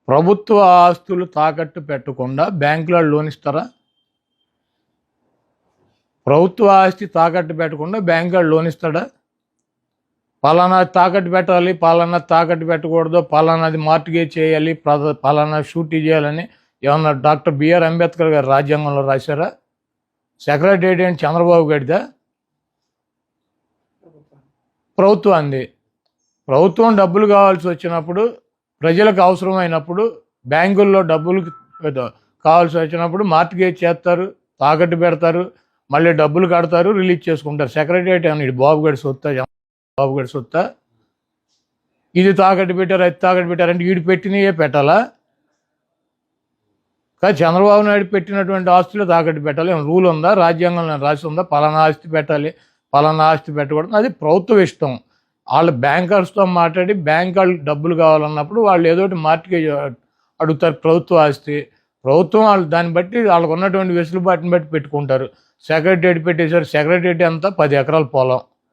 ప్రభుత్వ ఆస్తులు తాకట్టు పెట్టకుండా బ్యాంకులో లోన్ ఇస్తారా? ప్రభుత్వ ఆస్తి తాకట్టు పెట్టకుండా బ్యాంకులో లోన్ ఇస్తాడా? పలానా తాకట్టు పెట్టాలి, పలానా తాకట్టు పెట్టకూడదు, పలానాది మార్టిగేజ్ చేయాలి, పలానా షూటీ చేయాలని ఏమన్నా డాక్టర్ బిఆర్ అంబేద్కర్ గారు రాజ్యాంగంలో రాశారా? సెక్రటేరియట్ ఏంటి చంద్రబాబు గడిదా? ప్రభుత్వాన్ని. ప్రభుత్వం డబ్బులు కావాల్సి వచ్చినప్పుడు, ప్రజలకు అవసరమైనప్పుడు, బ్యాంకుల్లో డబ్బులు కావాల్సి వచ్చినప్పుడు మార్టిగేజ్ చేస్తారు, తాకట్టు పెడతారు, మళ్ళీ డబ్బులు కడతారు, రిలీజ్ చేసుకుంటారు. సెక్రటేరియట్ అని బాబుగడి సొత్తా, బాబుగడి సొత్తా? ఇది తాకట్టు పెట్టారు, అది తాకట్టు పెట్టారంటే వీడు పెట్టినయే పెట్టాలా? కానీ చంద్రబాబు నాయుడు పెట్టినటువంటి ఆస్తులు తాకట్టు పెట్టాలి. ఏమైనా రూల్ ఉందా? రాజ్యాంగంలో రాసి ఉందా పలానా ఆస్తి పెట్టాలి, పలానా ఆస్తి పెట్టకూడదు? అది ప్రభుత్వం ఇష్టం. వాళ్ళు బ్యాంకర్స్తో మాట్లాడి బ్యాంక్ వాళ్ళకి డబ్బులు కావాలన్నప్పుడు వాళ్ళు ఏదోటి మార్టిగేజ్ అడుగుతారు. ప్రభుత్వ ఆస్తి ప్రభుత్వం వాళ్ళు దాన్ని బట్టి వాళ్ళకు ఉన్నటువంటి వెసులుబాటుని బట్టి పెట్టుకుంటారు. సెక్రటేరియట్ పెట్టేశారు. సెక్రటేరియట్ అంతా 10 ఎకరాల పొలం.